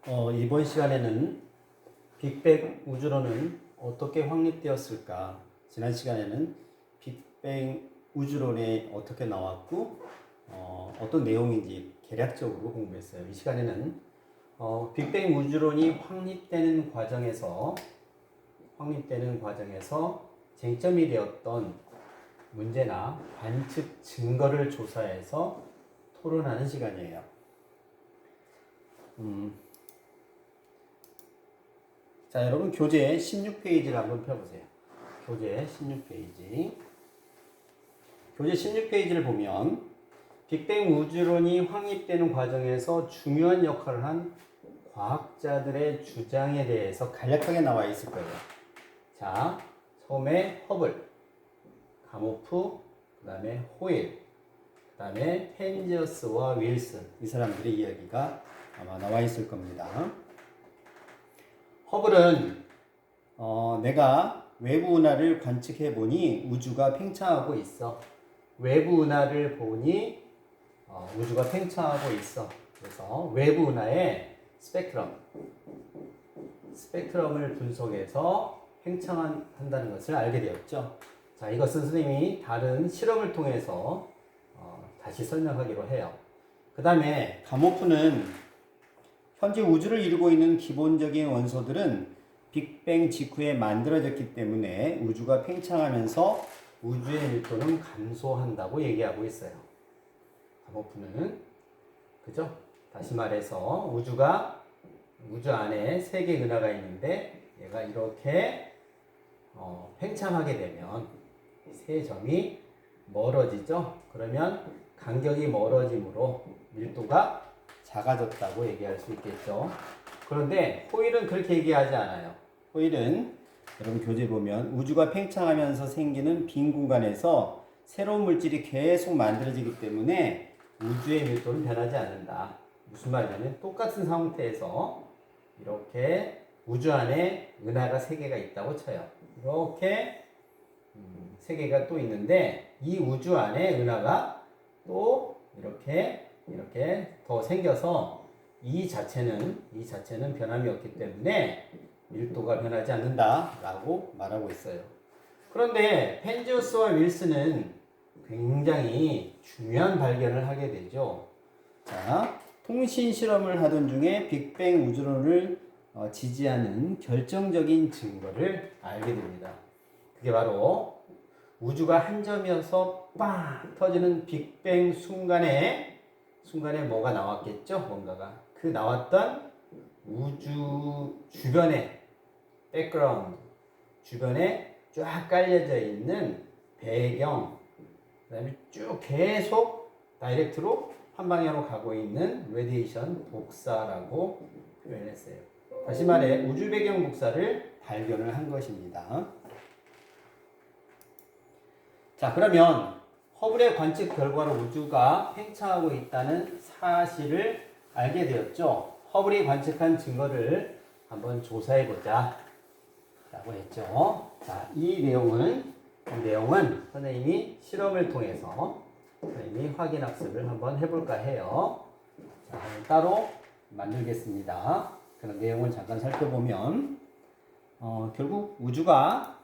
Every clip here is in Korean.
이번 시간에는 빅뱅 우주론은 어떻게 확립되었을까? 지난 시간에는 빅뱅 우주론이 어떻게 나왔고 어떤 내용인지 개략적으로 공부했어요. 이 시간에는 빅뱅 우주론이 확립되는 과정에서 쟁점이 되었던 문제나 관측 증거를 조사해서 토론하는 시간이에요. 자, 여러분 교재 16페이지를 한번 펴보세요. 교재 16페이지. 교재 16페이지를 보면 빅뱅 우주론이 확립되는 과정에서 중요한 역할을 한 과학자들의 주장에 대해서 간략하게 나와 있을 거예요. 자, 처음에 허블, 가모프, 그 다음에 호일, 그 다음에 펜지어스와 윌슨, 이 사람들의 이야기가 아마 나와 있을 겁니다. 허블은 내가 외부 은하를 관측해 보니 우주가 팽창하고 있어. 외부 은하를 보니 우주가 팽창하고 있어. 그래서 외부 은하의 스펙트럼을 분석해서 팽창한다는 것을 알게 되었죠. 자, 이것은 선생님이 다른 실험을 통해서 다시 설명하기로 해요. 그 다음에 가모프는 현재 우주를 이루고 있는 기본적인 원소들은 빅뱅 직후에 만들어졌기 때문에 우주가 팽창하면서 우주의 밀도는 감소한다고 얘기하고 있어요. 가모프는 그죠? 다시 말해서 우주 안에 세 개의 은하가 있는데 얘가 이렇게 팽창하게 되면 세 점이 멀어지죠? 그러면 간격이 멀어짐으로 밀도가 작아졌다고 얘기할 수 있겠죠. 그런데 호일은 그렇게 얘기하지 않아요. 호일은 여러분 교재 보면 우주가 팽창하면서 생기는 빈 공간에서 새로운 물질이 계속 만들어지기 때문에 우주의 밀도는 변하지 않는다. 무슨 말이냐면 똑같은 상태에서 이렇게 우주 안에 은하가 3개가 있다고 쳐요. 이렇게 3개가 또 있는데 이 우주 안에 은하가 또 이렇게 더 생겨서 이 자체는 변함이 없기 때문에 밀도가 변하지 않는다라고 말하고 있어요. 그런데 펜지우스와 윌슨은 굉장히 중요한 발견을 하게 되죠. 자, 통신 실험을 하던 중에 빅뱅 우주론을 지지하는 결정적인 증거를 알게 됩니다. 그게 바로 우주가 한 점이어서 빵 터지는 빅뱅 순간에 뭐가 나왔겠죠? 뭔가가. 그 나왔던 우주 주변에 백그라운드, 주변에 쫙 깔려져 있는 배경, 그 다음에 쭉 계속 다이렉트로 한 방향으로 가고 있는 레디에이션 복사라고 표현했어요. 다시 말해 우주 배경 복사를 발견을 한 것입니다. 자, 그러면 허블의 관측 결과로 우주가 팽창하고 있다는 사실을 알게 되었죠. 허블이 관측한 증거를 한번 조사해보자 라고 했죠. 자, 이 내용은 선생님이 실험을 통해서 선생님이 확인학습을 한번 해볼까 해요. 자, 따로 만들겠습니다. 그런 내용을 잠깐 살펴보면 결국 우주가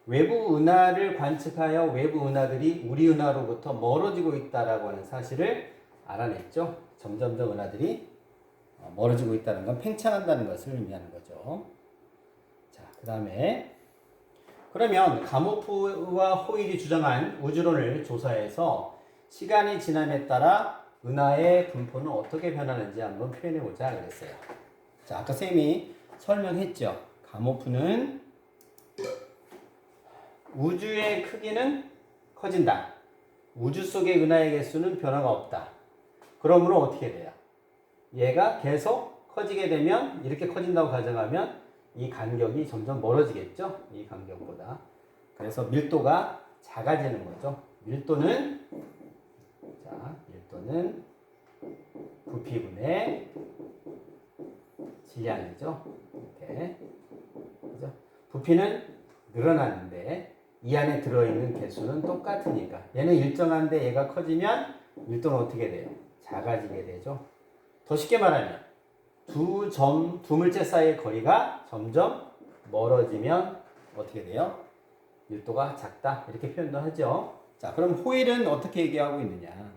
외부 은하를 관측하여 외부 은하들이 우리 은하로부터 멀어지고 있다라고 하는 사실을 알아냈죠. 점점점 은하들이 멀어지고 있다는 건 팽창한다는 것을 의미하는 거죠. 자, 그 다음에 그러면 가모프와 호일이 주장한 우주론을 조사해서 시간이 지남에 따라 은하의 분포는 어떻게 변하는지 한번 표현해보자 그랬어요. 자, 아까 쌤이 설명했죠. 가모프는 우주의 크기는 커진다. 우주 속의 은하의 개수는 변화가 없다. 그러므로 어떻게 돼요? 얘가 계속 커지게 되면 이렇게 커진다고 가정하면 이 간격이 점점 멀어지겠죠? 이 간격보다. 그래서 밀도가 작아지는 거죠. 밀도는 부피분의 질량이죠. 이렇게. 그죠? 부피는 늘어나는데 이 안에 들어있는 개수는 똑같으니까 얘는 일정한데 얘가 커지면 밀도는 어떻게 돼요? 작아지게 되죠. 더 쉽게 말하면 두 물체 사이의 거리가 점점 멀어지면 어떻게 돼요? 밀도가 작다. 이렇게 표현도 하죠. 자, 그럼 호일은 어떻게 얘기하고 있느냐?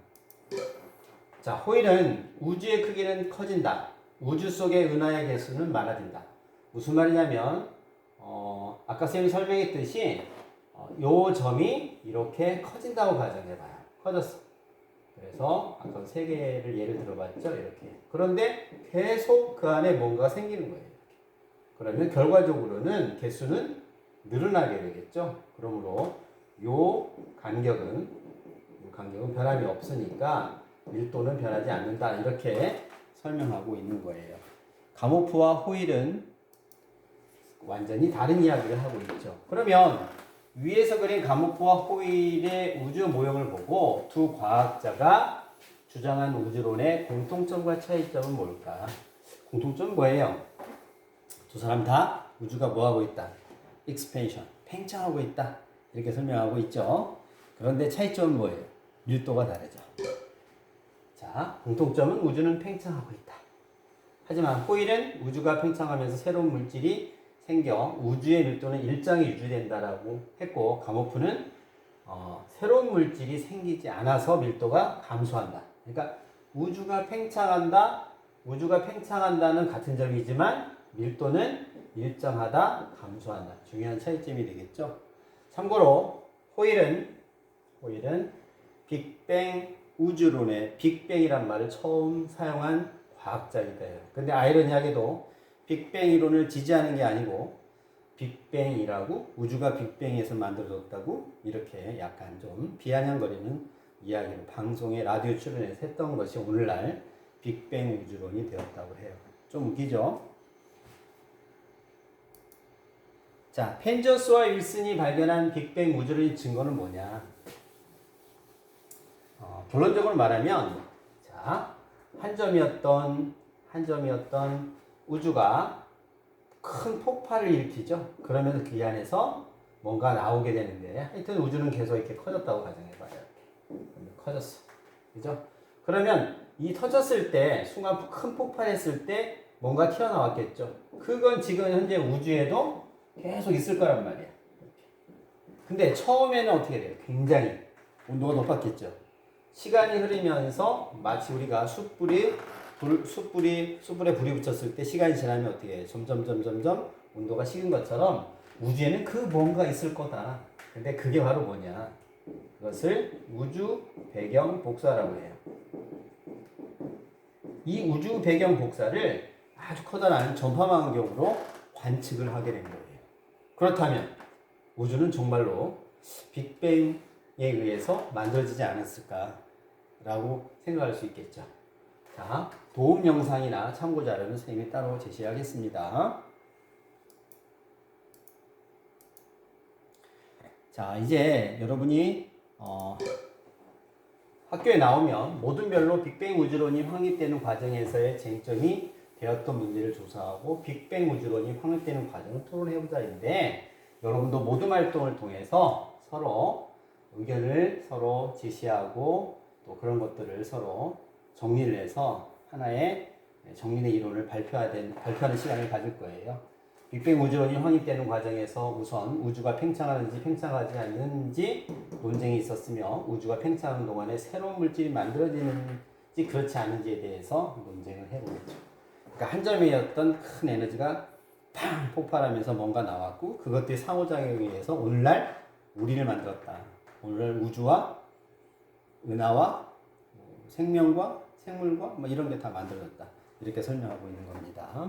자, 호일은 우주의 크기는 커진다. 우주 속의 은하의 개수는 많아진다. 무슨 말이냐면, 아까 선생님이 설명했듯이, 요 점이 이렇게 커진다고 가정해봐요. 커졌어. 그래서 아까 세 개를 예를 들어봤죠. 이렇게. 그런데 계속 그 안에 뭔가 생기는 거예요. 그러면 결과적으로는 개수는 늘어나게 되겠죠. 그러므로 요 간격은 변함이 없으니까 밀도는 변하지 않는다. 이렇게 설명하고 있는 거예요. 가모프와 호일은 완전히 다른 이야기를 하고 있죠. 그러면 위에서 그린 가모프와 호일의 우주 모형을 보고 두 과학자가 주장한 우주론의 공통점과 차이점은 뭘까? 공통점은 뭐예요? 두 사람 다 우주가 뭐하고 있다? expansion, 팽창하고 있다. 이렇게 설명하고 있죠. 그런데 차이점은 뭐예요? 밀도가 다르죠. 자, 공통점은 우주는 팽창하고 있다. 하지만 호일은 우주가 팽창하면서 새로운 물질이 생겨 우주의 밀도는 일정히 유지된다라고 했고, 가모프는 새로운 물질이 생기지 않아서 밀도가 감소한다. 그러니까 우주가 팽창한다는 같은 점이지만 밀도는 일정하다, 감소한다. 중요한 차이점이 되겠죠. 참고로 호일은 빅뱅 우주론의 빅뱅이란 말을 처음 사용한 과학자이다. 근데 아이러니하게도 빅뱅 이론을 지지하는 게 아니고 빅뱅이라고, 우주가 빅뱅에서 만들어졌다고 이렇게 약간 좀 비아냥거리는 이야기를 방송에 라디오 출연해서 했던 것이 오늘날 빅뱅 우주론이 되었다고 해요. 좀 웃기죠? 자, 펜저스와 윌슨이 발견한 빅뱅 우주론의 증거는 뭐냐? 결론적으로 말하면, 자, 한 점이었던 우주가 큰 폭발을 일으키죠. 그러면 그 안에서 뭔가 나오게 되는데, 하여튼 우주는 계속 이렇게 커졌다고 가정해봐요. 이렇게 커졌어, 그죠? 그러면 이 터졌을 때, 순간 큰 폭발했을 때 뭔가 튀어나왔겠죠. 그건 지금 현재 우주에도 계속 있을 거란 말이야. 근데 처음에는 어떻게 돼요? 굉장히 온도가 높았겠죠. 시간이 흐르면서 마치 우리가 숯불에 불이 붙였을 때 시간이 지나면 어떻게 해요? 점점 온도가 식은 것처럼 우주에는 그 뭔가 있을 거다. 근데 그게 바로 뭐냐? 그것을 우주 배경 복사라고 해요. 이 우주 배경 복사를 아주 커다란 전파망원경으로 관측을 하게 된 거예요. 그렇다면 우주는 정말로 빅뱅에 의해서 만들어지지 않았을까라고 생각할 수 있겠죠. 자, 도움 영상이나 참고 자료는 선생님이 따로 제시하겠습니다. 자, 이제 여러분이 학교에 나오면 모든 별로 빅뱅 우주론이 확립되는 과정에서의 쟁점이 되었던 문제를 조사하고 빅뱅 우주론이 확립되는 과정을 토론해보자인데, 여러분도 모둠 활동을 통해서 서로 의견을 서로 제시하고 또 그런 것들을 서로 정리를 해서 하나의 정리의 이론을 발표하는 시간을 가질 거예요. 빅뱅 우주론이 확립되는 과정에서 우선 우주가 팽창하는지 팽창하지 않는지 논쟁이 있었으며, 우주가 팽창하는 동안에 새로운 물질이 만들어지는지 그렇지 않은지에 대해서 논쟁을 해보겠죠. 그러니까 한 점이었던 큰 에너지가 팡 폭발하면서 뭔가 나왔고, 그것들이 상호작용에 의해서 오늘날 우리를 만들었다. 오늘날 우주와 은하와 생명과 생물과 뭐 이런 게 다 만들어졌다. 이렇게 설명하고 있는 겁니다.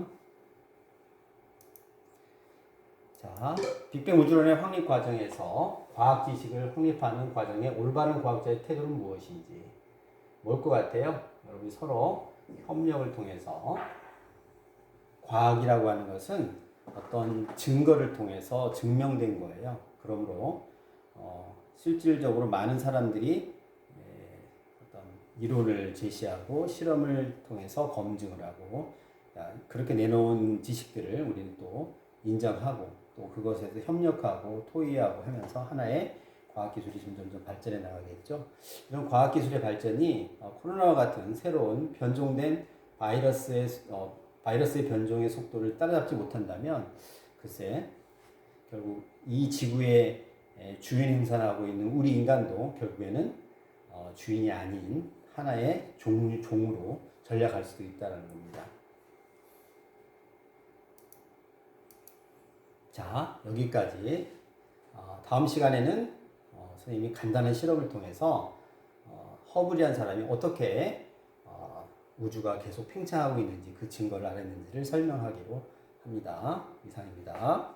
자, 빅뱅 우주론의 확립 과정에서 과학 지식을 확립하는 과정에 올바른 과학자의 태도는 무엇인지, 뭘 것 같아요? 여러분이 서로 협력을 통해서, 과학이라고 하는 것은 어떤 증거를 통해서 증명된 거예요. 그러므로 실질적으로 많은 사람들이 어떤 이론을 제시하고 실험을 통해서 검증을 하고, 그렇게 내놓은 지식들을 우리는 또 인정하고 또 그것에서 협력하고 토의하고 하면서 하나의 과학기술이 점점 발전해 나가겠죠. 이런 과학기술의 발전이 코로나와 같은 새로운 변종된 바이러스의 바이러스의 변종의 속도를 따라잡지 못한다면 글쎄 결국 이 지구의 주인 행사하고 있는 우리 인간도 결국에는 주인이 아닌 하나의 종으로 전락할 수도 있다는 겁니다. 자, 여기까지. 다음 시간에는 선생님이 간단한 실험을 통해서 허블이라는 사람이 어떻게 우주가 계속 팽창하고 있는지 그 증거를 알았는지를 설명하기로 합니다. 이상입니다.